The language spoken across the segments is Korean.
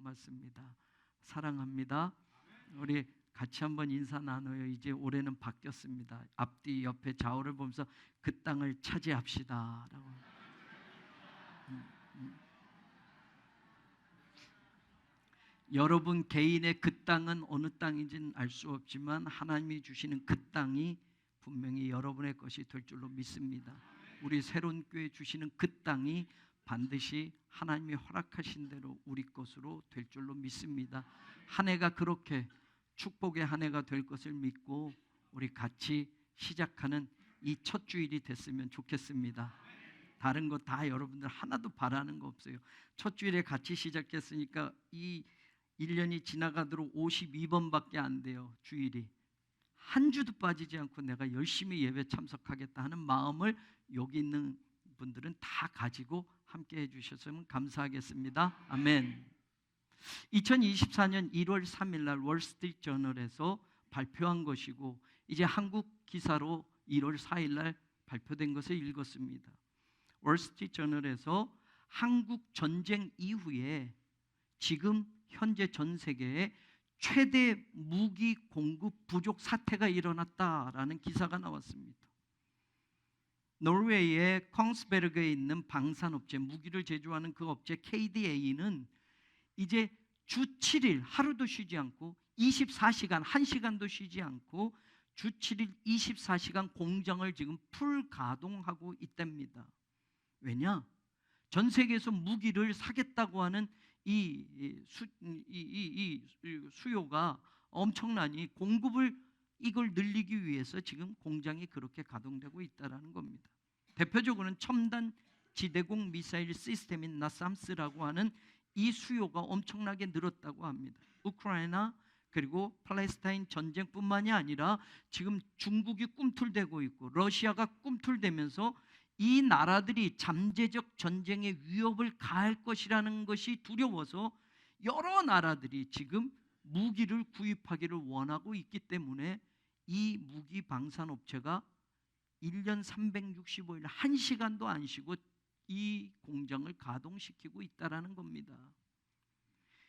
고맙습니다. 사랑합니다. 우리 같이 한번 인사 나눠요. 이제 올해는 바뀌었습니다. 앞뒤 옆에 좌우를 보면서 그 땅을 차지합시다 라고. 여러분 개인의 그 땅은 어느 땅인지는 알 수 없지만 하나님이 주시는 그 땅이 분명히 여러분의 것이 될 줄로 믿습니다. 우리 새로운 교회 주시는 그 땅이 반드시 하나님이 허락하신 대로 우리 것으로 될 줄로 믿습니다. 한 해가 그렇게 축복의 한 해가 될 것을 믿고 우리 같이 시작하는 이 첫 주일이 됐으면 좋겠습니다. 다른 거 다 여러분들 하나도 바라는 거 없어요. 첫 주일에 같이 시작했으니까 이 1년이 지나가도록 52번밖에 안 돼요. 주일이 한 주도 빠지지 않고 내가 열심히 예배 참석하겠다 하는 마음을 여기 있는 분들은 다 가지고 함께 해주셨으면 감사하겠습니다. 아멘. 2024년 1월 3일 날 월스트리트 저널에서 발표한 것이고 이제 한국 기사로 1월 4일 날 발표된 것을 읽었습니다. 월스트리트 저널에서 한국 전쟁 이후에 지금 현재 전 세계에 최대 무기 공급 부족 사태가 일어났다라는 기사가 나왔습니다. 노르웨이의 콩스베르그에 있는 방산업체, 무기를 제조하는 그 업체 KDA는 이제 주 7일 하루도 쉬지 않고 24시간 1시간도 쉬지 않고 주 7일 24시간 공장을 지금 풀 가동하고 있답니다. 왜냐? 전 세계에서 무기를 사겠다고 하는 이 수요가 엄청나니 공급을 이걸 늘리기 위해서 지금 공장이 그렇게 가동되고 있다는 겁니다. 대표적으로는 첨단 지대공 미사일 시스템인 나삼스라고 하는 이 수요가 엄청나게 늘었다고 합니다. 우크라이나 그리고 팔레스타인 전쟁뿐만이 아니라 지금 중국이 꿈틀대고 있고 러시아가 꿈틀대면서 이 나라들이 잠재적 전쟁의 위협을 가할 것이라는 것이 두려워서 여러 나라들이 지금 무기를 구입하기를 원하고 있기 때문에 이 무기 방산업체가 1년 365일 1시간도 안 쉬고 이 공장을 가동시키고 있다는 겁니다.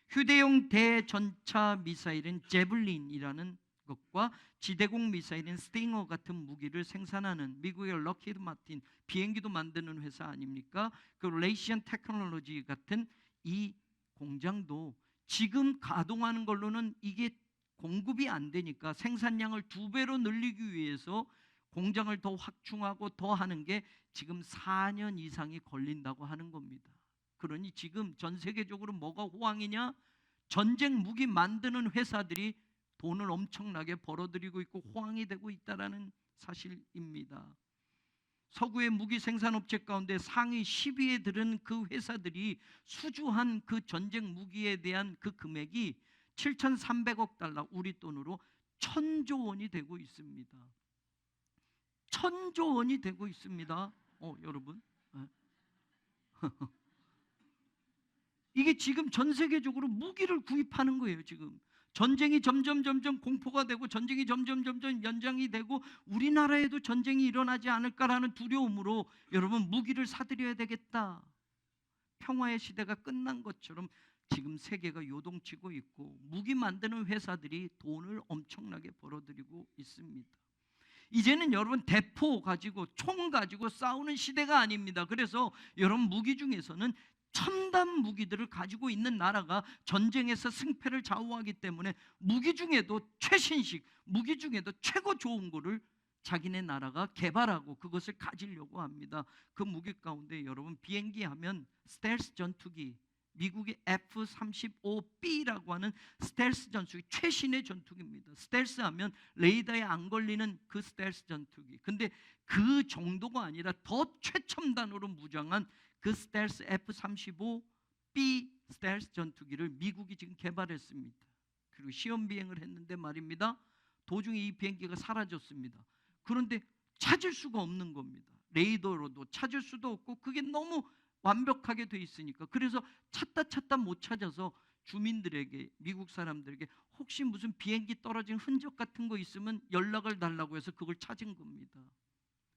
휴대용 대전차 미사일은 제블린이라는 것과 지대공 미사일인 스팅어 같은 무기를 생산하는 미국의 럭히드 마틴, 비행기도 만드는 회사 아닙니까? 그 레이시안 테크놀로지 같은 이 공장도 지금 가동하는 걸로는 이게 공급이 안 되니까 생산량을 2배로 늘리기 위해서 공장을 더 확충하고 더 하는 게 지금 4년 이상이 걸린다고 하는 겁니다. 그러니 지금 전 세계적으로 뭐가 호황이냐? 전쟁 무기 만드는 회사들이 돈을 엄청나게 벌어들이고 있고 호황이 되고 있다는 사실입니다. 서구의 무기 생산업체 가운데 상위 10위에 들은 그 회사들이 수주한 그 전쟁 무기에 대한 그 금액이 7,300억 달러, 우리 돈으로 1,000조 원이 되고 있습니다. 1,000조 원이 되고 있습니다. 여러분 이게 지금 전 세계적으로 무기를 구입하는 거예요. 지금 전쟁이 점점 공포가 되고 전쟁이 점점 연장이 되고 우리나라에도 전쟁이 일어나지 않을까라는 두려움으로 여러분 무기를 사들여야 되겠다. 평화의 시대가 끝난 것처럼 지금 세계가 요동치고 있고 무기 만드는 회사들이 돈을 엄청나게 벌어들이고 있습니다. 이제는 여러분 대포 가지고 총 가지고 싸우는 시대가 아닙니다. 그래서 여러분 무기 중에서는 첨단 무기들을 가지고 있는 나라가 전쟁에서 승패를 좌우하기 때문에 무기 중에도 최신식, 무기 중에도 최고 좋은 거를 자기네 나라가 개발하고 그것을 가지려고 합니다. 그 무기 가운데 여러분 비행기 하면 스텔스 전투기, 미국의 F-35B라고 하는 스텔스 전투기, 최신의 전투기입니다. 스텔스 하면 레이더에 안 걸리는 그 스텔스 전투기. 근데 그 정도가 아니라 더 최첨단으로 무장한 그 스텔스 F-35B 스텔스 전투기를 미국이 지금 개발했습니다. 그리고 시험 비행을 했는데 말입니다. 도중에 이 비행기가 사라졌습니다. 그런데 찾을 수가 없는 겁니다. 레이더로도 찾을 수도 없고 그게 너무 완벽하게 돼 있으니까. 그래서 찾다 못 찾아서 주민들에게, 미국 사람들에게 혹시 무슨 비행기 떨어진 흔적 같은 거 있으면 연락을 달라고 해서 그걸 찾은 겁니다.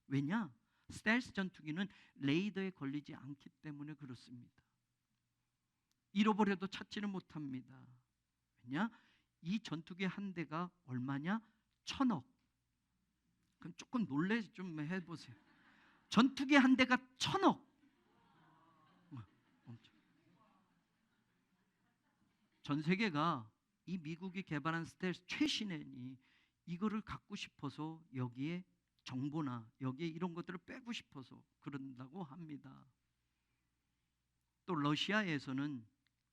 왜냐? 스텔스 전투기는 레이더에 걸리지 않기 때문에 그렇습니다. 잃어버려도 찾지를 못합니다. 왜냐? 이 전투기 한 대가 얼마냐? 1,000억. 그럼 조금 놀래 좀 해보세요. 전투기 한 대가 1,000억. 전 세계가 이 미국이 개발한 스텔스 최신행이 이거를 갖고 싶어서 여기에 정보나 여기에 이런 것들을 빼고 싶어서 그런다고 합니다. 또 러시아에서는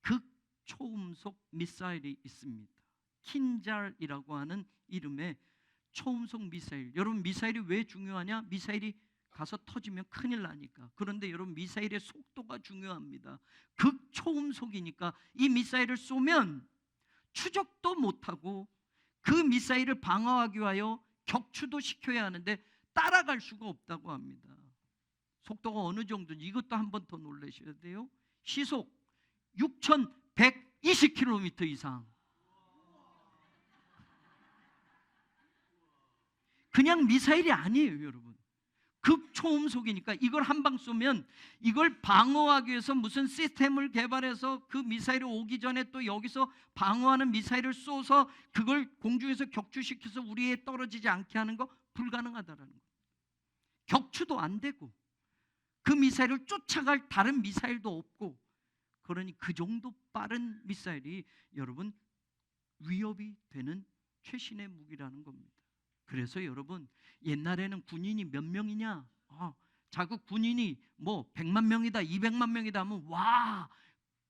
극초음속 미사일이 있습니다. 킨잘이라고 하는 이름의 초음속 미사일. 여러분, 미사일이 왜 중요하냐? 미사일이 가서 터지면 큰일 나니까. 그런데 여러분, 미사일의 속도가 중요합니다. 극초음속이니까 이 미사일을 쏘면 추적도 못하고 그 미사일을 방어하기 위하여 격추도 시켜야 하는데 따라갈 수가 없다고 합니다. 속도가 어느 정도인지 이것도 한 번 더 놀라셔야 돼요. 시속 6,120km 이상. 그냥 미사일이 아니에요, 여러분. 극초음속이니까 이걸 한 방 쏘면 이걸 방어하기 위해서 무슨 시스템을 개발해서 그 미사일이 오기 전에 또 여기서 방어하는 미사일을 쏘서 그걸 공중에서 격추시켜서 우리에 떨어지지 않게 하는 거 불가능하다라는 거예요. 격추도 안 되고 그 미사일을 쫓아갈 다른 미사일도 없고, 그러니 그 정도 빠른 미사일이 여러분 위협이 되는 최신의 무기라는 겁니다. 그래서 여러분, 옛날에는 군인이 몇 명이냐? 자국 군인이 뭐 100만 명이다 200만 명이다 하면 와,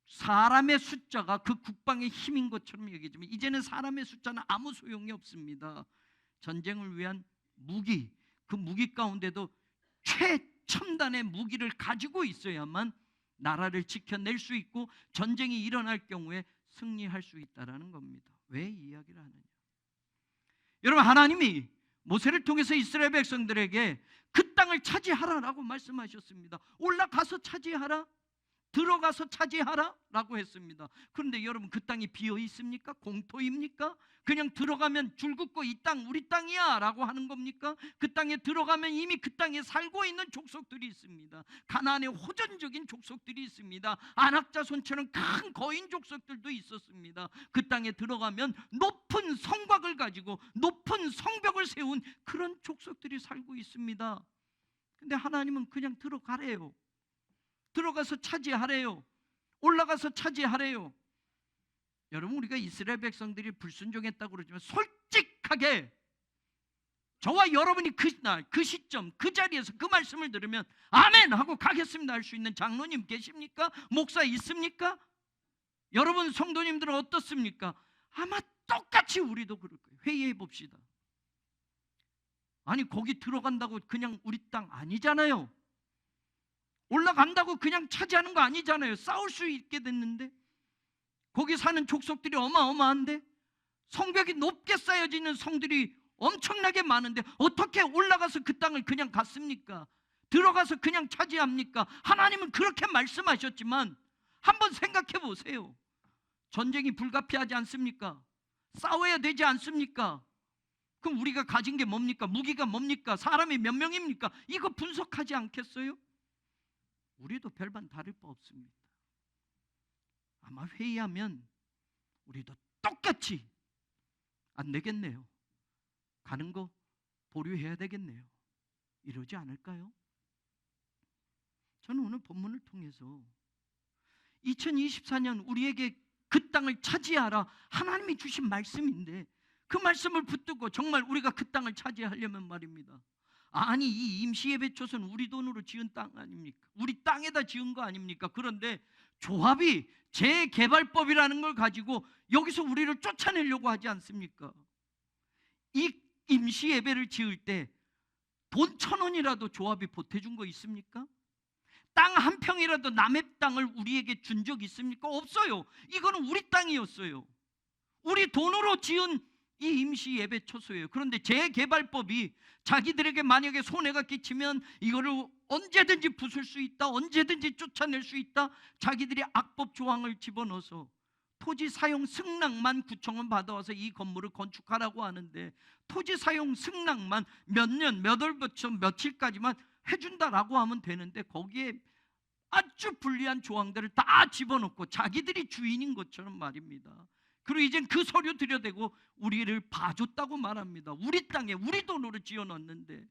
사람의 숫자가 그 국방의 힘인 것처럼 얘기하지만 이제는 사람의 숫자는 아무 소용이 없습니다. 전쟁을 위한 무기, 그 무기 가운데도 최첨단의 무기를 가지고 있어야만 나라를 지켜낼 수 있고 전쟁이 일어날 경우에 승리할 수 있다는 겁니다. 왜 이 이야기를 하느냐? 여러분, 하나님이 모세를 통해서 이스라엘 백성들에게 그 땅을 차지하라라고 말씀하셨습니다. 올라가서 차지하라, 들어가서 차지하라 라고 했습니다. 그런데 여러분, 그 땅이 비어 있습니까? 공토입니까? 그냥 들어가면 줄긋고 이 땅 우리 땅이야 라고 하는 겁니까? 그 땅에 들어가면 이미 그 땅에 살고 있는 족속들이 있습니다. 가나안의 호전적인 족속들이 있습니다. 안악자손처럼 큰 거인 족속들도 있었습니다. 그 땅에 들어가면 높은 성곽을 가지고 높은 성벽을 세운 그런 족속들이 살고 있습니다. 근데 하나님은 그냥 들어가래요. 들어가서 차지하래요. 올라가서 차지하래요. 여러분, 우리가 이스라엘 백성들이 불순종했다고 그러지만 솔직하게 저와 여러분이 그날 그 시점 그 자리에서 그 말씀을 들으면 아멘 하고 가겠습니다 할 수 있는 장로님 계십니까? 목사 있습니까? 여러분 성도님들은 어떻습니까? 아마 똑같이 우리도 그럴 거예요. 회의해 봅시다. 아니, 거기 들어간다고 그냥 우리 땅 아니잖아요. 올라간다고 그냥 차지하는 거 아니잖아요. 싸울 수 있게 됐는데, 거기 사는 족속들이 어마어마한데, 성벽이 높게 쌓여져 있는 성들이 엄청나게 많은데 어떻게 올라가서 그 땅을 그냥 갔습니까? 들어가서 그냥 차지합니까? 하나님은 그렇게 말씀하셨지만 한번 생각해 보세요. 전쟁이 불가피하지 않습니까? 싸워야 되지 않습니까? 그럼 우리가 가진 게 뭡니까? 무기가 뭡니까? 사람이 몇 명입니까? 이거 분석하지 않겠어요? 우리도 별반 다를 바 없습니다. 아마 회의하면 우리도 똑같이 안 되겠네요. 가는 거 보류해야 되겠네요. 이러지 않을까요? 저는 오늘 본문을 통해서 2024년 우리에게 그 땅을 차지하라 하나님이 주신 말씀인데, 그 말씀을 붙들고 정말 우리가 그 땅을 차지하려면 말입니다. 아니, 이 임시예배초소는 우리 돈으로 지은 땅 아닙니까? 우리 땅에다 지은 거 아닙니까? 그런데 조합이 재개발법이라는 걸 가지고 여기서 우리를 쫓아내려고 하지 않습니까? 이 임시예배를 지을 때 돈 1,000원이라도 조합이 보태준 거 있습니까? 땅 한 평이라도 남의 땅을 우리에게 준 적 있습니까? 없어요. 이거는 우리 땅이었어요. 우리 돈으로 지은 이 임시 예배 초소예요. 그런데 재개발법이 자기들에게 만약에 손해가 끼치면 이거를 언제든지 부술 수 있다, 언제든지 쫓아낼 수 있다, 자기들이 악법 조항을 집어넣어서 토지 사용 승낙만 9,000원 받아와서 이 건물을 건축하라고 하는데, 토지 사용 승낙만 몇 년, 몇 월, 며칠까지만 해준다라고 하면 되는데 거기에 아주 불리한 조항들을 다 집어넣고 자기들이 주인인 것처럼 말입니다. 그리고 이젠 그 서류 들여대고 우리를 봐줬다고 말합니다. 우리 땅에 우리 돈으로 지어놨는데.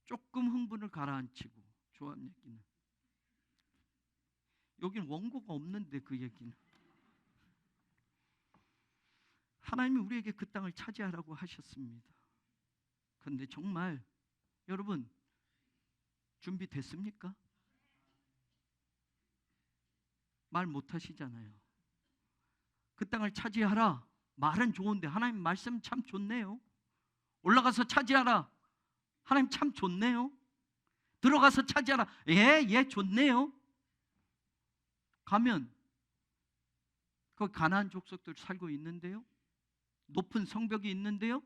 조금 흥분을 가라앉히고, 조합 얘기는, 여긴 원고가 없는데 그 얘기는, 하나님이 우리에게 그 땅을 차지하라고 하셨습니다. 그런데 정말 여러분 준비됐습니까? 말 못하시잖아요. 그 땅을 차지하라 말은 좋은데 하나님 말씀 참 좋네요. 올라가서 차지하라, 하나님 참 좋네요. 들어가서 차지하라, 예 좋네요. 가면 그 가나안 족속들 살고 있는데요, 높은 성벽이 있는데요,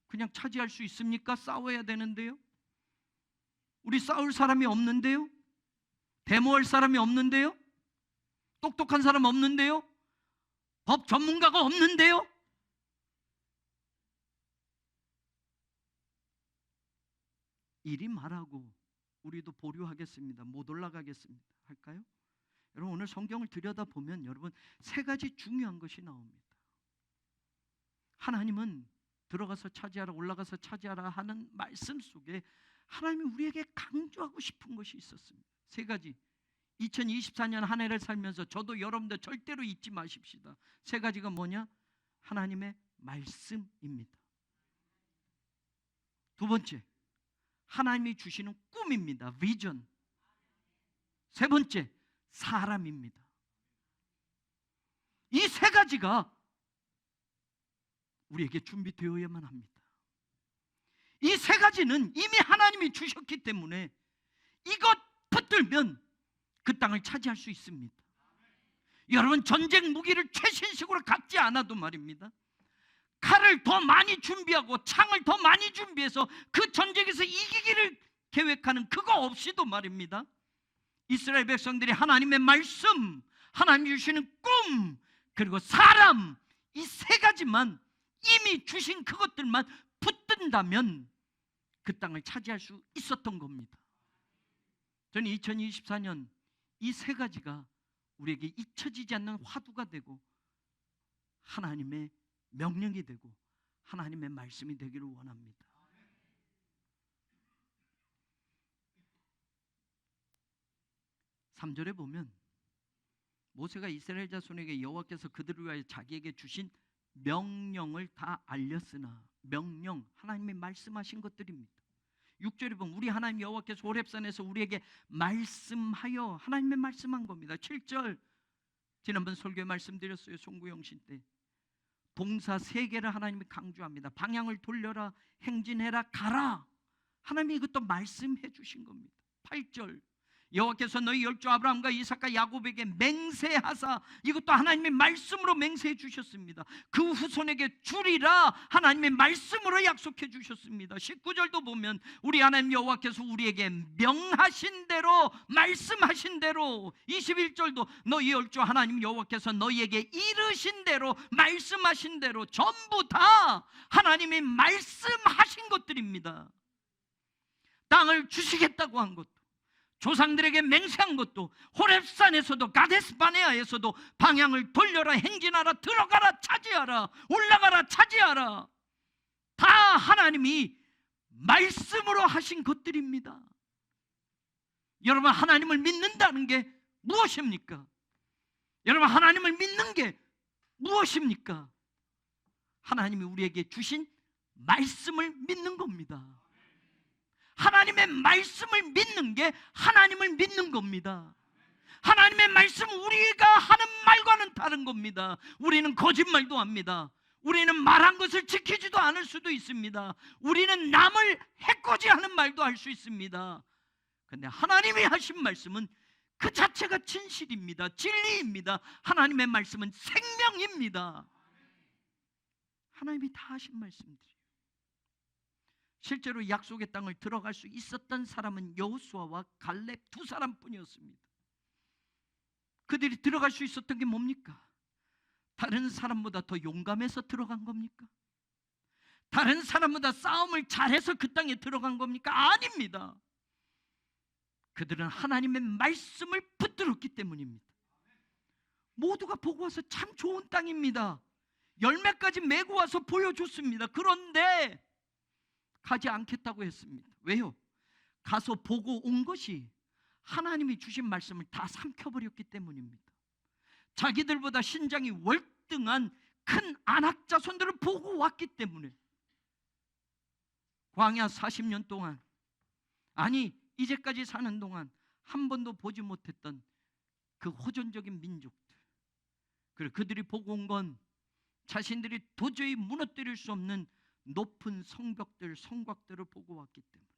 그냥 차지할 수 있습니까? 싸워야 되는데요. 우리 싸울 사람이 없는데요, 데모할 사람이 없는데요, 똑똑한 사람 없는데요, 법 전문가가 없는데요. 이리 말하고 우리도 보류하겠습니다, 못 올라가겠습니다 할까요? 여러분 오늘 성경을 들여다보면 여러분 세 가지 중요한 것이 나옵니다. 하나님은 들어가서 차지하라, 올라가서 차지하라 하는 말씀 속에 하나님이 우리에게 강조하고 싶은 것이 있었습니다. 세 가지. 2024년 한 해를 살면서 저도 여러분들 절대로 잊지 마십시다. 세 가지가 뭐냐? 하나님의 말씀입니다. 두 번째, 하나님이 주시는 꿈입니다. 비전. 세 번째, 사람입니다. 이 세 가지가 우리에게 준비되어야만 합니다. 이 세 가지는 이미 하나님이 주셨기 때문에 이것 붙들면 그 땅을 차지할 수 있습니다. 여러분 전쟁 무기를 최신식으로 갖지 않아도 말입니다, 칼을 더 많이 준비하고 창을 더 많이 준비해서 그 전쟁에서 이기기를 계획하는 그거 없이도 말입니다, 이스라엘 백성들이 하나님의 말씀, 하나님이 주시는 꿈, 그리고 사람, 이 세 가지만 이미 주신 그것들만 붙든다면 그 땅을 차지할 수 있었던 겁니다. 저는 2024년 이 세 가지가 우리에게 잊혀지지 않는 화두가 되고 하나님의 명령이 되고 하나님의 말씀이 되기를 원합니다. 3절에 보면 모세가 이스라엘 자손에게 여호와께서 그들을 위하여 자기에게 주신 명령을 다 알렸으나, 명령, 하나님이 말씀하신 것들입니다. 6절에 보면 우리 하나님 여호와께서 호렙산에서 우리에게 말씀하여, 하나님의 말씀한 겁니다. 7절, 지난번 설교에 말씀드렸어요. 송구영신 때 동사 3개를 하나님이 강조합니다. 방향을 돌려라, 행진해라, 가라. 하나님이 이것도 말씀해 주신 겁니다. 8절, 여호와께서 너희 열조 아브라함과 이삭과 야곱에게 맹세하사, 이것도 하나님의 말씀으로 맹세해 주셨습니다. 그 후손에게 주리라, 하나님의 말씀으로 약속해 주셨습니다. 19절도 보면 우리 하나님 여호와께서 우리에게 명하신 대로, 말씀하신 대로, 21절도 너희 열조 하나님 여호와께서 너희에게 이르신 대로, 말씀하신 대로, 전부 다 하나님이 말씀하신 것들입니다. 땅을 주시겠다고 한 것도, 조상들에게 맹세한 것도, 호렙산에서도 가데스바네아에서도 방향을 돌려라, 행진하라, 들어가라, 차지하라, 올라가라, 차지하라, 다 하나님이 말씀으로 하신 것들입니다. 여러분 하나님을 믿는다는 게 무엇입니까? 여러분 하나님을 믿는 게 무엇입니까? 하나님이 우리에게 주신 말씀을 믿는 겁니다. 하나님의 말씀을 믿는 게 하나님을 믿는 겁니다. 하나님의 말씀, 우리가 하는 말과는 다른 겁니다. 우리는 거짓말도 합니다. 우리는 말한 것을 지키지도 않을 수도 있습니다. 우리는 남을 해코지하는 말도 할 수 있습니다. 그런데 하나님이 하신 말씀은 그 자체가 진실입니다. 진리입니다. 하나님의 말씀은 생명입니다. 하나님이 다 하신 말씀들이에요. 실제로 약속의 땅을 들어갈 수 있었던 사람은 여호수아와 갈렙 두 사람뿐이었습니다. 그들이 들어갈 수 있었던 게 뭡니까? 다른 사람보다 더 용감해서 들어간 겁니까? 다른 사람보다 싸움을 잘해서 그 땅에 들어간 겁니까? 아닙니다. 그들은 하나님의 말씀을 붙들었기 때문입니다. 모두가 보고 와서 참 좋은 땅입니다. 열매까지 메고 와서 보여줬습니다. 그런데 가지 않겠다고 했습니다. 왜요? 가서 보고 온 것이 하나님이 주신 말씀을 다 삼켜버렸기 때문입니다. 자기들보다 신장이 월등한 큰 안악 자손들을 보고 왔기 때문에 광야 40년 동안, 아니 이제까지 사는 동안 한 번도 보지 못했던 그 호전적인 민족들, 그리고 그들이 보고 온 건 자신들이 도저히 무너뜨릴 수 없는 높은 성벽들, 성곽들을 보고 왔기 때문에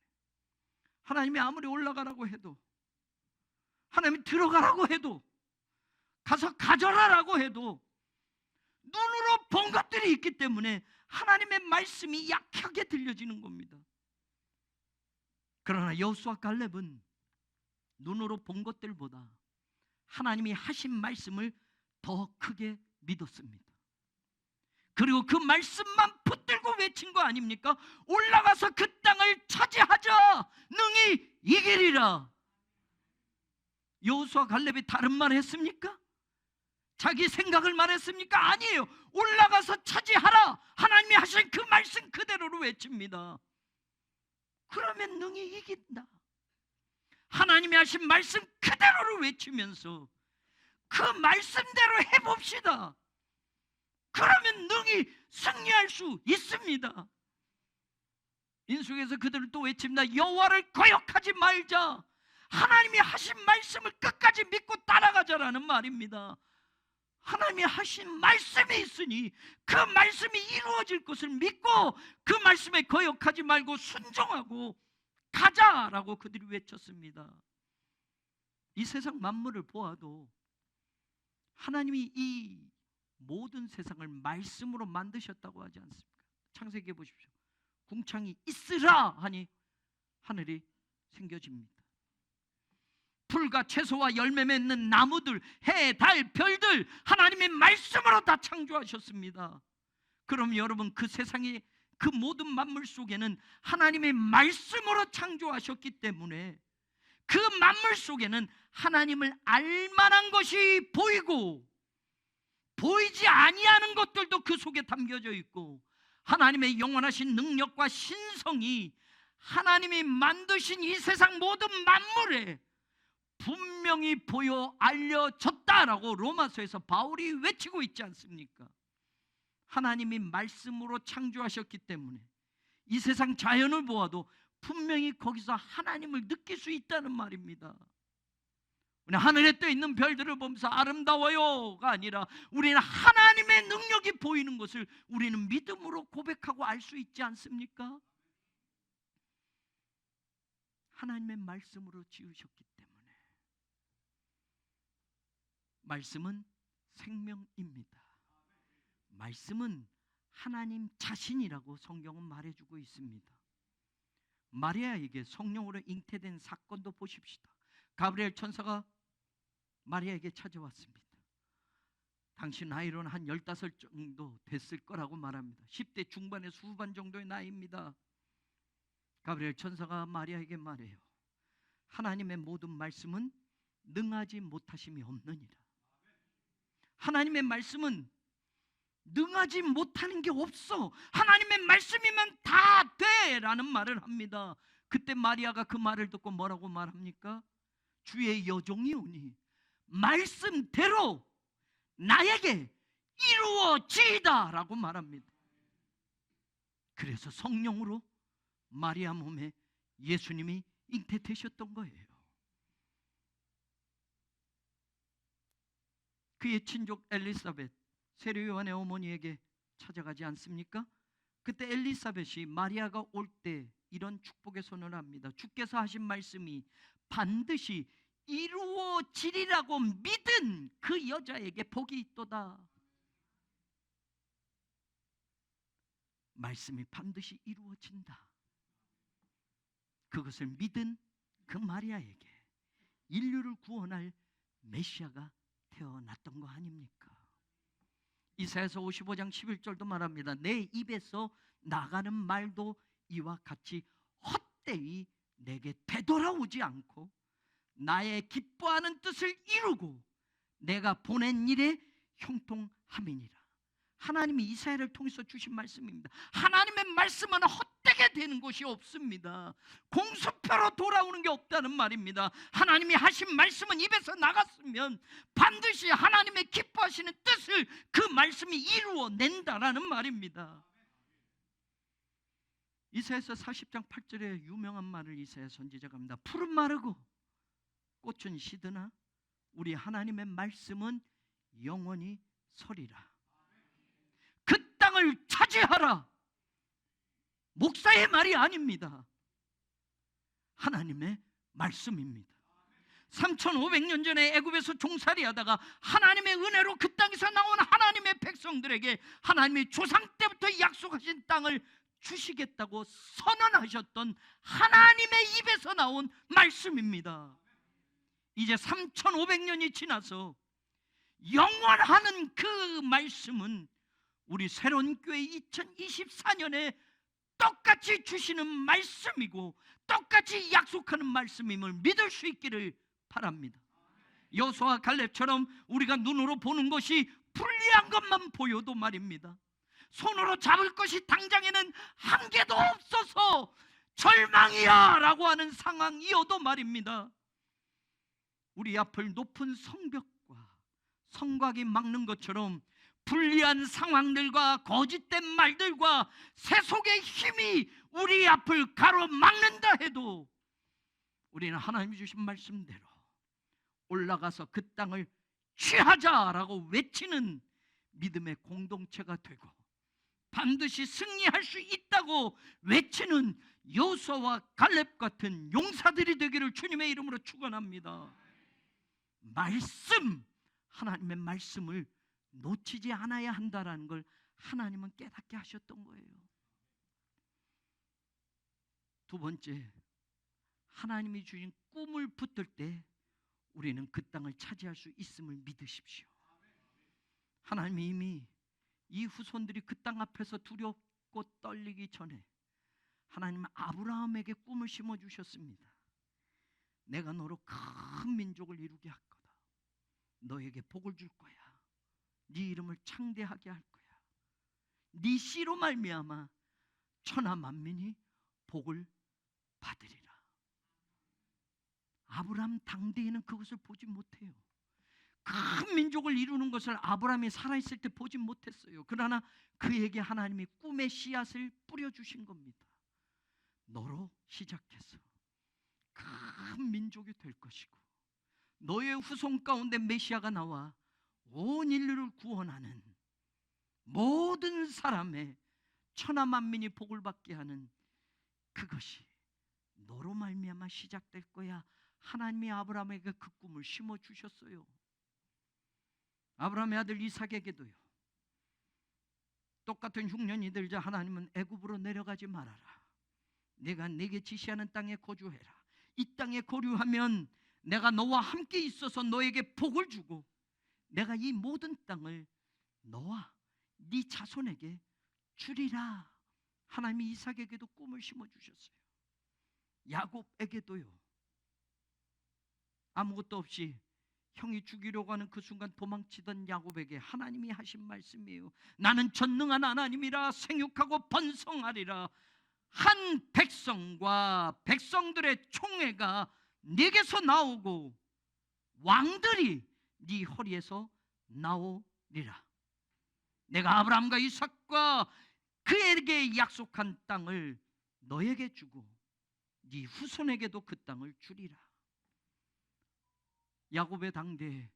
하나님이 아무리 올라가라고 해도, 하나님이 들어가라고 해도, 가서 가져라라고 해도 눈으로 본 것들이 있기 때문에 하나님의 말씀이 약하게 들려지는 겁니다. 그러나 여호수아 갈렙은 눈으로 본 것들보다 하나님이 하신 말씀을 더 크게 믿었습니다. 그리고 그 말씀만 붙들고 외친 거 아닙니까? 올라가서 그 땅을 차지하자, 능히 이기리라. 여호수아 갈렙이 다른 말 했습니까? 자기 생각을 말했습니까? 아니에요. 올라가서 차지하라, 하나님이 하신 그 말씀 그대로로 외칩니다. 그러면 능히 이긴다. 하나님이 하신 말씀 그대로를 외치면서 그 말씀대로 해봅시다. 그러면 능히 승리할 수 있습니다. 인수에서 그들을 또 외칩니다. 여호와를 거역하지 말자. 하나님이 하신 말씀을 끝까지 믿고 따라가자라는 말입니다. 하나님이 하신 말씀이 있으니 그 말씀이 이루어질 것을 믿고 그 말씀에 거역하지 말고 순종하고 가자라고 그들이 외쳤습니다. 이 세상 만물을 보아도 하나님이 이 모든 세상을 말씀으로 만드셨다고 하지 않습니까? 창세기에 보십시오. 궁창이 있으라 하니 하늘이 생겨집니다. 풀과 채소와 열매 맺는 나무들, 해, 달, 별들 하나님의 말씀으로 다 창조하셨습니다. 그럼 여러분, 그 세상의 그 모든 만물 속에는 하나님의 말씀으로 창조하셨기 때문에 그 만물 속에는 하나님을 알만한 것이 보이고 보이지 아니하는 것들도 그 속에 담겨져 있고, 하나님의 영원하신 능력과 신성이 하나님이 만드신 이 세상 모든 만물에 분명히 보여 알려졌다라고 로마서에서 바울이 외치고 있지 않습니까? 하나님이 말씀으로 창조하셨기 때문에 이 세상 자연을 보아도 분명히 거기서 하나님을 느낄 수 있다는 말입니다. 우리는 하늘에 떠 있는 별들을 보면서 아름다워요가 아니라 우리는 하나님의 능력이 보이는 것을 우리는 믿음으로 고백하고 알 수 있지 않습니까? 하나님의 말씀으로 지으셨기 때문에. 말씀은 생명입니다. 말씀은 하나님 자신이라고 성경은 말해주고 있습니다. 마리아에게 성령으로 잉태된 사건도 보십시다. 가브리엘 천사가 마리아에게 찾아왔습니다. 당신 나이로는 한 15 정도 됐을 거라고 말합니다. 10대 중반에서 후반 정도의 나이입니다. 가브리엘 천사가 마리아에게 말해요. 하나님의 모든 말씀은 능하지 못하심이 없느니라. 하나님의 말씀은 능하지 못하는 게 없어. 하나님의 말씀이면 다 돼 라는 말을 합니다. 그때 마리아가 그 말을 듣고 뭐라고 말합니까? 주의 여종이 오니 말씀대로 나에게 이루어지이다 라고 말합니다. 그래서 성령으로 마리아 몸에 예수님이 잉태되셨던 거예요. 그의 친족 엘리사벳, 세례 요한의 어머니에게 찾아가지 않습니까? 그때 엘리사벳이 마리아가 올 때 이런 축복의 선언을 합니다. 주께서 하신 말씀이 반드시 이루어지리라고 믿은 그 여자에게 복이 있도다. 말씀이 반드시 이루어진다. 그것을 믿은 그 마리아에게 인류를 구원할 메시아가 태어났던 거 아닙니까? 이사야서 55장 11절도 말합니다. 내 입에서 나가는 말도 이와 같이 헛되이 내게 되돌아오지 않고 나의 기뻐하는 뜻을 이루고 내가 보낸 일에 형통함이니라. 하나님이 이사야를 통해서 주신 말씀입니다. 하나님의 말씀은 헛되게 되는 것이 없습니다. 공수표로 돌아오는 게 없다는 말입니다. 하나님이 하신 말씀은 입에서 나갔으면 반드시 하나님의 기뻐하시는 뜻을 그 말씀이 이루어낸다라는 말입니다. 이사야서 40장 8절에 유명한 말을 이사야 선지자가 합니다. 풀은 마르고 꽃은 시드나 우리 하나님의 말씀은 영원히 서리라. 그 땅을 차지하라. 목사의 말이 아닙니다. 하나님의 말씀입니다. 3500년 전에 애굽에서 종살이하다가 하나님의 은혜로 그 땅에서 나온 하나님의 백성들에게 하나님의 조상 때부터 약속하신 땅을 주시겠다고 선언하셨던 하나님의 입에서 나온 말씀입니다. 이제 3500년이 지나서 영원하는 그 말씀은 우리 새로운 교회 2024년에 똑같이 주시는 말씀이고 똑같이 약속하는 말씀임을 믿을 수 있기를 바랍니다. 여호수아와 갈렙처럼 우리가 눈으로 보는 것이 불리한 것만 보여도 말입니다, 손으로 잡을 것이 당장에는 한 개도 없어서 절망이야 라고 하는 상황이어도 말입니다, 우리 앞을 높은 성벽과 성곽이 막는 것처럼 불리한 상황들과 거짓된 말들과 세속의 힘이 우리 앞을 가로막는다 해도 우리는 하나님이 주신 말씀대로 올라가서 그 땅을 취하자라고 외치는 믿음의 공동체가 되고 반드시 승리할 수 있다고 외치는 여호수아와 갈렙 같은 용사들이 되기를 주님의 이름으로 축원합니다. 말씀, 하나님의 말씀을 놓치지 않아야 한다라는 걸 하나님은 깨닫게 하셨던 거예요. 두 번째, 하나님이 주신 꿈을 붙들 때 우리는 그 땅을 차지할 수 있음을 믿으십시오. 하나님이 이미 이 후손들이 그 땅 앞에서 두렵고 떨리기 전에 하나님은 아브라함에게 꿈을 심어주셨습니다. 내가 너로 큰 민족을 이루게 할 거다. 너에게 복을 줄 거야. 네 이름을 창대하게 할 거야. 네 씨로 말미암아 천하 만민이 복을 받으리라. 아브라함 당대에는 그것을 보지 못해요. 큰 민족을 이루는 것을 아브라함이 살아있을 때 보지 못했어요. 그러나 그에게 하나님이 꿈의 씨앗을 뿌려주신 겁니다. 너로 시작해서 큰 민족이 될 것이고 너의 후손 가운데 메시아가 나와 온 인류를 구원하는 모든 사람의 천하 만민이 복을 받게 하는 그것이 너로 말미암아 시작될 거야. 하나님이 아브라함에게 그 꿈을 심어 주셨어요. 아브라함의 아들 이삭에게도요. 똑같은 흉년이 들자 하나님은 애굽으로 내려가지 말아라. 내가 내게 지시하는 땅에 거주해라. 이 땅에 거류하면 내가 너와 함께 있어서 너에게 복을 주고 내가 이 모든 땅을 너와 네 자손에게 주리라. 하나님이 이삭에게도 꿈을 심어주셨어요. 야곱에게도요. 아무것도 없이 형이 죽이려고 하는 그 순간 도망치던 야곱에게 하나님이 하신 말씀이에요. 나는 전능한 하나님이라 생육하고 번성하리라. 한 백성과 백성들의 총회가 네게서 나오고 왕들이 네 허리에서 나오리라. 내가 아브라함과 이삭과 그에게 약속한 땅을 너에게 주고 네 후손에게도 그 땅을 주리라. 야곱의 당대에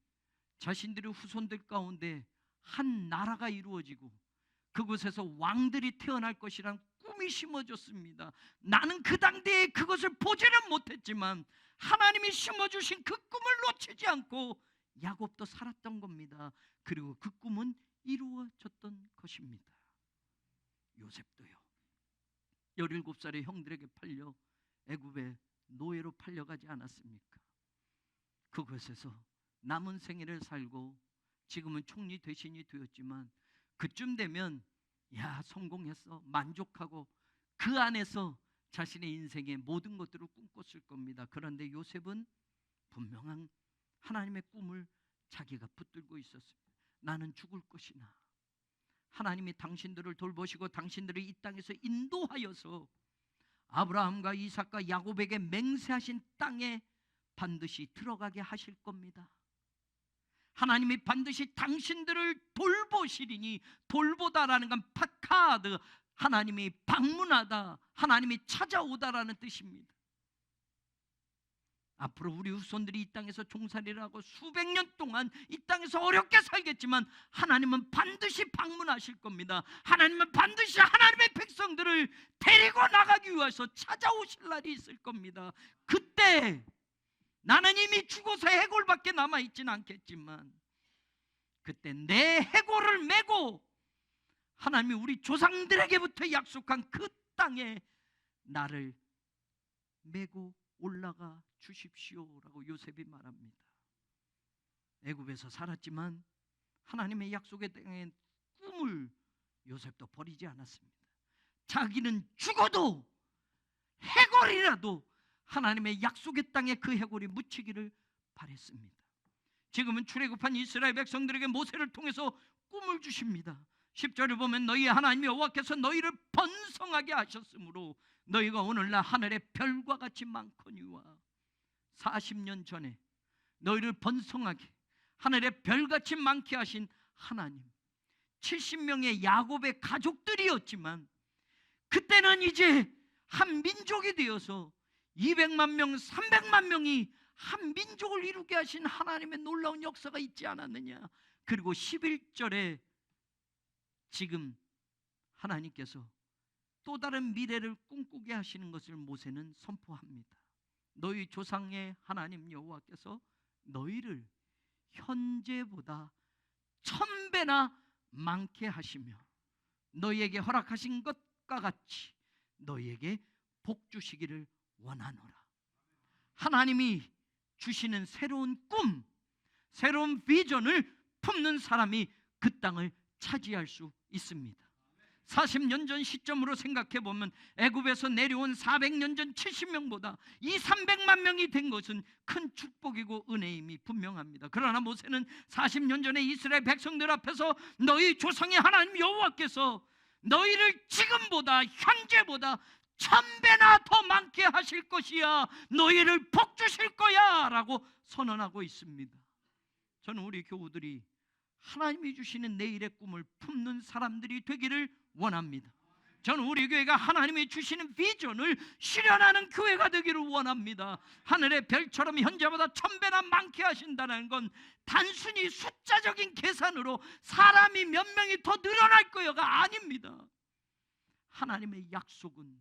자신들의 후손들 가운데 한 나라가 이루어지고 그곳에서 왕들이 태어날 것이란 꿈이 심어졌습니다. 나는 그 당대에 그것을 보지는 못했지만 하나님이 심어주신 그 꿈을 놓치지 않고 야곱도 살았던 겁니다. 그리고 그 꿈은 이루어졌던 것입니다. 요셉도요. 17살의 형들에게 팔려 애굽의 노예로 팔려가지 않았습니까? 그곳에서 남은 생애를 살고 지금은 총리 대신이 되었지만 그쯤 되면 야 성공했어 만족하고 그 안에서 자신의 인생의 모든 것들을 꿈꿨을 겁니다. 그런데 요셉은 분명한 하나님의 꿈을 자기가 붙들고 있었습니다. 나는 죽을 것이나 하나님이 당신들을 돌보시고 당신들을 이 땅에서 인도하여서 아브라함과 이삭과 야곱에게 맹세하신 땅에 반드시 들어가게 하실 겁니다. 하나님이 반드시 당신들을 돌보시리니, 돌보다라는 건 파카드, 하나님이 방문하다, 하나님이 찾아오다라는 뜻입니다. 앞으로 우리 후손들이 이 땅에서 종살이를 하고 수백 년 동안 이 땅에서 어렵게 살겠지만 하나님은 반드시 방문하실 겁니다. 하나님은 반드시 하나님의 백성들을 데리고 나가기 위해서 찾아오실 날이 있을 겁니다. 그때 나는 이미 죽어서 해골밖에 남아있지는 않겠지만 그때 내 해골을 메고 하나님이 우리 조상들에게부터 약속한 그 땅에 나를 메고 올라가 주십시오라고 요셉이 말합니다. 애굽에서 살았지만 하나님의 약속의 땅의 꿈을 요셉도 버리지 않았습니다. 자기는 죽어도 해골이라도 하나님의 약속의 땅에 그 해골이 묻히기를 바랬습니다. 지금은 출애굽한 이스라엘 백성들에게 모세를 통해서 꿈을 주십니다. 10절을 보면 너희 하나님 여호와께서 너희를 번성하게 하셨으므로 너희가 오늘날 하늘의 별과 같이 많거니와 40년 전에 너희를 번성하게 하늘의 별같이 많게 하신 하나님, 70명의 야곱의 가족들이었지만 그때는 이제 한 민족이 되어서 200만 명, 300만 명이 한 민족을 이루게 하신 하나님의 놀라운 역사가 있지 않았느냐. 그리고 11절에 지금 하나님께서 또 다른 미래를 꿈꾸게 하시는 것을 모세는 선포합니다. 너희 조상의 하나님 여호와께서 너희를 현재보다 1000배나 많게 하시며 너희에게 허락하신 것과 같이 너희에게 복 주시기를 원하노라. 하나님이 주시는 새로운 꿈, 새로운 비전을 품는 사람이 그 땅을 차지할 수 있습니다. 40년 전 시점으로 생각해 보면 애굽에서 내려온 400년 전 70명보다 이 300만 명이 된 것은 큰 축복이고 은혜임이 분명합니다. 그러나 모세는 40년 전에 이스라엘 백성들 앞에서 너희 조상의 하나님 여호와께서 너희를 지금보다 현재보다 1000배나 더 많게 하실 것이야, 너희를 복 주실 거야 라고 선언하고 있습니다. 저는 우리 교우들이 하나님이 주시는 내일의 꿈을 품는 사람들이 되기를 원합니다. 저는 우리 교회가 하나님이 주시는 비전을 실현하는 교회가 되기를 원합니다. 하늘의 별처럼 현재보다 1000배나 많게 하신다는 건 단순히 숫자적인 계산으로 사람이 몇 명이 더 늘어날 거여가 아닙니다. 하나님의 약속은,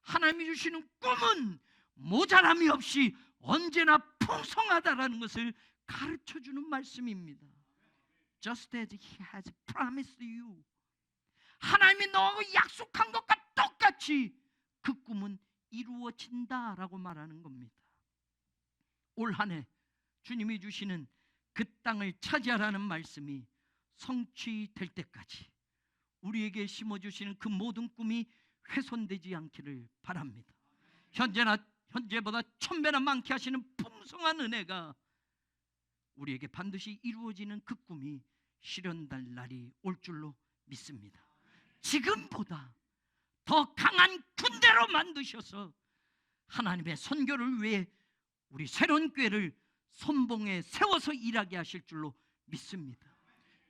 하나님이 주시는 꿈은 모자람이 없이 언제나 풍성하다라는 것을 가르쳐주는 말씀입니다. Just as He has promised you. 하나님이 너하고 약속한 것과 똑같이 그 꿈은 이루어진다라고 말하는 겁니다. 올 한 해 주님이 주시는 그 땅을 차지하라는 말씀이 성취될 때까지 우리에게 심어주시는 그 모든 꿈이 훼손되지 않기를 바랍니다. 현재보다 1000배나 많게 하시는 풍성한 은혜가 우리에게 반드시 이루어지는 그 꿈이 실현될 날이 올 줄로 믿습니다. 지금보다 더 강한 군대로 만드셔서 하나님의 선교를 위해 우리 새로운 교회를 선봉에 세워서 일하게 하실 줄로 믿습니다.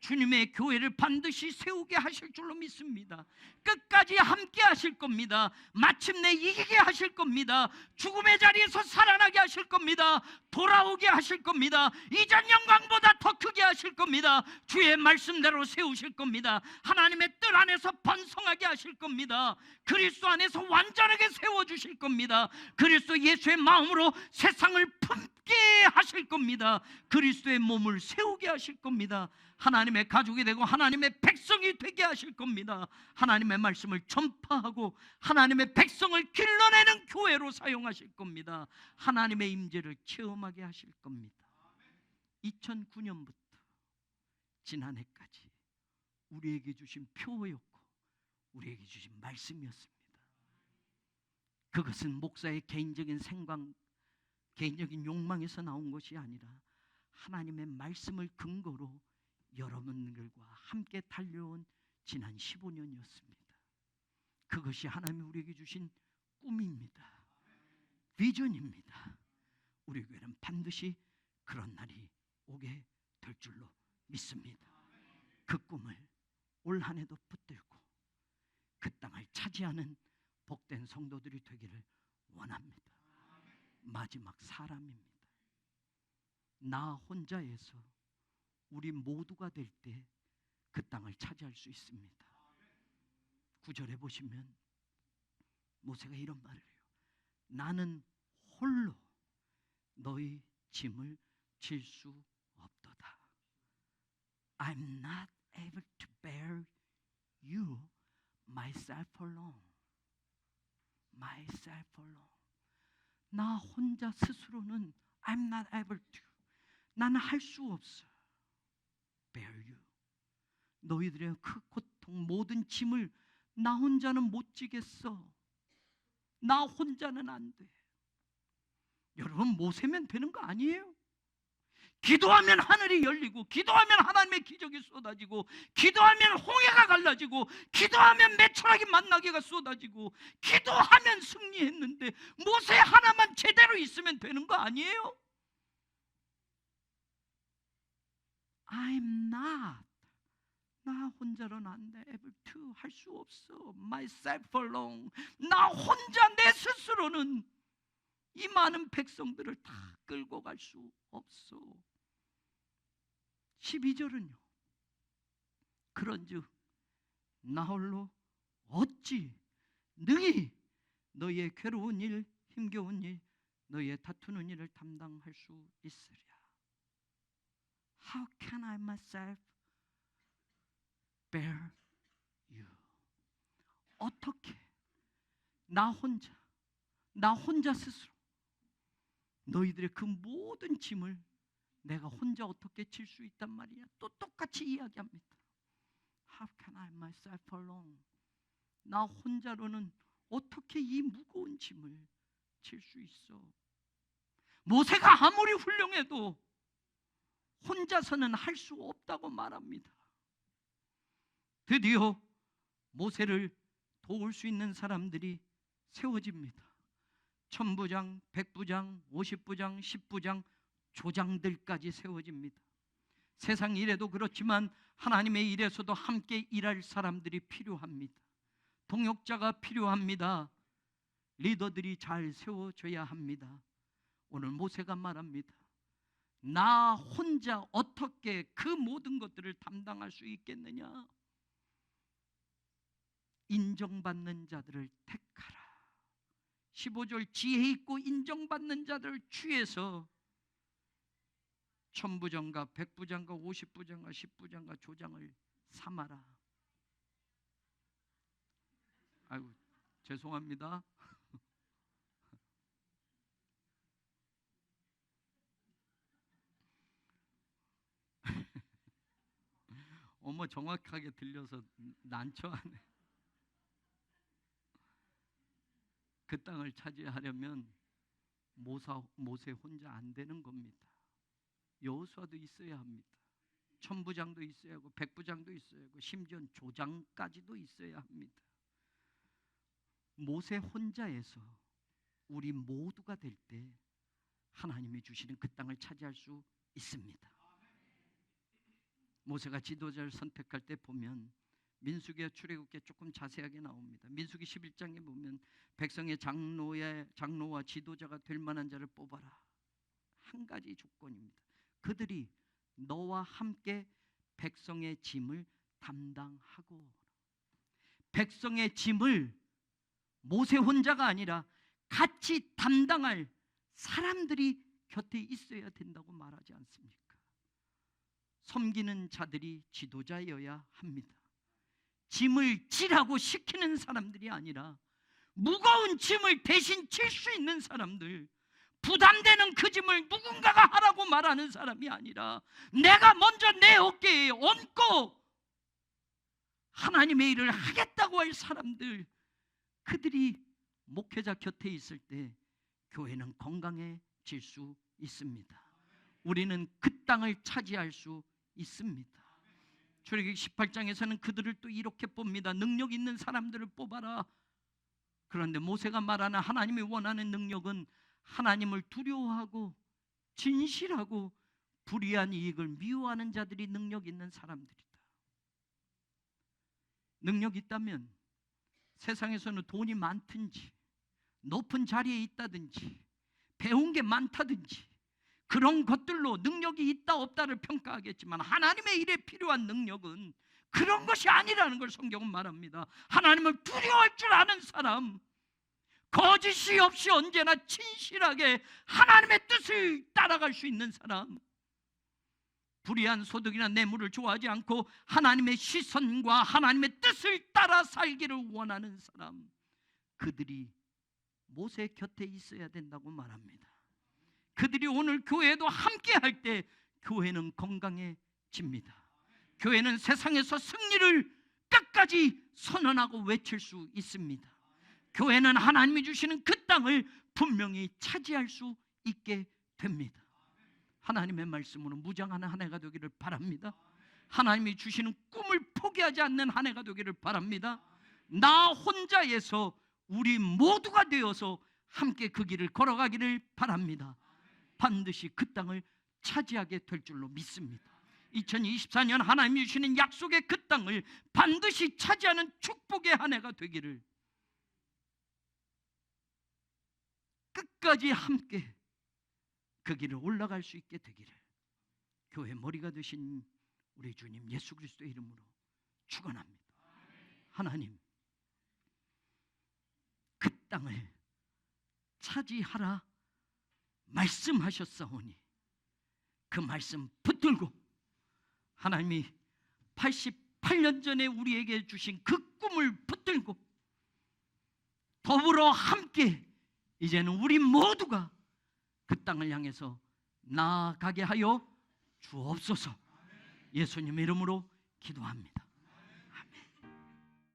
주님의 교회를 반드시 세우게 하실 줄로 믿습니다. 끝까지 함께 하실 겁니다. 마침내 이기게 하실 겁니다. 죽음의 자리에서 살아나게 하실 겁니다. 돌아오게 하실 겁니다. 이전 영광보다 더 크게 하실 겁니다. 주의 말씀대로 세우실 겁니다. 하나님의 뜻 안에서 번성하게 하실 겁니다. 그리스도 안에서 완전하게 세워주실 겁니다. 그리스도 예수의 마음으로 세상을 품게 하실 겁니다. 그리스도의 몸을 세우게 하실 겁니다. 하나님의 가족이 되고 하나님의 백성이 되게 하실 겁니다. 하나님의 말씀을 전파하고 하나님의 백성을 길러내는 교회로 사용하실 겁니다. 하나님의 임재를 체험하게 하실 겁니다. 2009년부터 지난해까지 우리에게 주신 표였고 우리에게 주신 말씀이었습니다. 그것은 목사의 개인적인 생각, 개인적인 욕망에서 나온 것이 아니라 하나님의 말씀을 근거로 여러분들과 함께 달려온 지난 15년이었습니다. 그것이 하나님이 우리에게 주신 꿈입니다. 비전입니다. 우리 교회는 반드시 그런 날이 오게 될 줄로 믿습니다. 그 꿈을 올 한 해도 붙들고 그 땅을 차지하는 복된 성도들이 되기를 원합니다. 마지막 사람입니다. 나 혼자에서 우리 모두가 될 때 그 땅을 차지할 수 있습니다. 9절에 보시면 모세가 이런 말을 해요. 나는 홀로 너희 짐을 질 수 없도다. I'm not able to bear you myself alone. myself alone. 나 혼자 스스로는 I'm not able to. 나는 할 수 없어. bear you. 너희들의 그 고통 모든 짐을 나 혼자는 못 지겠어. 나 혼자는 안 돼. 여러분 모세면 되는 거 아니에요? 기도하면 하늘이 열리고, 기도하면 하나님의 기적이 쏟아지고, 기도하면 홍해가 갈라지고, 기도하면 메추라기 만나게가 쏟아지고, 기도하면 승리했는데 모세 하나만 제대로 있으면 되는 거 아니에요? I'm not. 나 혼자로는 안 돼. able to. 할 수 없어. myself alone. 나 혼자 내 스스로는 이 많은 백성들을 다 끌고 갈 수 없어. 12절은요. 그런즉 나 홀로 어찌 능히 너희의 괴로운 일, 힘겨운 일, 너희의 다투는 일을 담당할 수 있으랴. How can I myself bear you? 어떻게 나 혼자 스스로 너희들의 그 모든 짐을 내가 혼자 어떻게 질 수 있단 말이야? 또 똑같이 이야기합니다. How can I myself alone? 나 혼자로는 어떻게 이 무거운 짐을 질 수 있어? 모세가 아무리 훌륭해도 혼자서는 할 수 없다고 말합니다. 드디어 모세를 도울 수 있는 사람들이 세워집니다. 천부장, 백부장, 50부장, 10부장, 조장들까지 세워집니다. 세상 일에도 그렇지만 하나님의 일에서도 함께 일할 사람들이 필요합니다. 동역자가 필요합니다. 리더들이 잘 세워져야 합니다. 오늘 모세가 말합니다. 나 혼자 어떻게 그 모든 것들을 담당할 수 있겠느냐? 인정받는 자들을 택하라. 15절 지혜 있고 인정받는 자들을 취해서 천부장과 백부장과 50부장과 10부장과 조장을 삼아라. 아이고 죄송합니다. 어머 정확하게 들려서 난처하네. 그 땅을 차지하려면 모세 혼자 안 되는 겁니다. 여호수아도 있어야 합니다. 천부장도 있어야 하고 백부장도 있어야 하고 심지어 조장까지도 있어야 합니다. 모세 혼자에서 우리 모두가 될 때 하나님이 주시는 그 땅을 차지할 수 있습니다. 모세가 지도자를 선택할 때 보면 민수기와 출애굽기에 조금 자세하게 나옵니다. 민수기 11장에 보면 백성의 장로와 지도자가 될 만한 자를 뽑아라. 한 가지 조건입니다. 그들이 너와 함께 백성의 짐을 담당하고, 백성의 짐을 모세 혼자가 아니라 같이 담당할 사람들이 곁에 있어야 된다고 말하지 않습니까? 섬기는 자들이 지도자여야 합니다. 짐을 지라고 시키는 사람들이 아니라 무거운 짐을 대신 질 수 있는 사람들, 부담되는 그 짐을 누군가가 하라고 말하는 사람이 아니라 내가 먼저 내 어깨에 얹고 하나님의 일을 하겠다고 할 사람들, 그들이 목회자 곁에 있을 때 교회는 건강해집니다. 외칠 수 있습니다. 우리는 그 땅을 차지할 수 있습니다. 출애굽기 18장에서는 그들을 또 이렇게 봅니다. 능력 있는 사람들을 뽑아라. 그런데 모세가 말하는 하나님이 원하는 능력은 하나님을 두려워하고 진실하고 불의한 이익을 미워하는 자들이 능력 있는 사람들이다. 능력 있다면 세상에서는 돈이 많든지 높은 자리에 있다든지 배운 게 많다든지 그런 것들로 능력이 있다 없다를 평가하겠지만 하나님의 일에 필요한 능력은 그런 것이 아니라는 걸 성경은 말합니다. 하나님을 두려워할 줄 아는 사람, 거짓이 없이 언제나 진실하게 하나님의 뜻을 따라갈 수 있는 사람, 불의한 소득이나 뇌물을 좋아하지 않고 하나님의 시선과 하나님의 뜻을 따라 살기를 원하는 사람, 그들이 모세 곁에 있어야 된다고 말합니다. 그들이 오늘 교회도 함께 할 때 교회는 건강해집니다. 교회는 세상에서 승리를 끝까지 선언하고 외칠 수 있습니다. 교회는 하나님이 주시는 그 땅을 분명히 차지할 수 있게 됩니다. 하나님의 말씀으로 무장하는 한 해가 되기를 바랍니다. 하나님이 주시는 꿈을 포기하지 않는 한 해가 되기를 바랍니다. 나 혼자에서 우리 모두가 되어서 함께 그 길을 걸어가기를 바랍니다. 반드시 그 땅을 차지하게 될 줄로 믿습니다. 2024년 하나님이 주시는 약속의 그 땅을 반드시 차지하는 축복의 한 해가 되기를, 끝까지 함께 그 길을 올라갈 수 있게 되기를 교회 머리가 되신 우리 주님 예수 그리스도의 이름으로 축원합니다. 하나님, 그 땅을 차지하라 말씀하셨사오니 그 말씀 붙들고 하나님이 88년 전에 우리에게 주신 그 꿈을 붙들고 더불어 함께 이제는 우리 모두가 그 땅을 향해서 나아가게 하여 주옵소서. 예수님의 이름으로 기도합니다.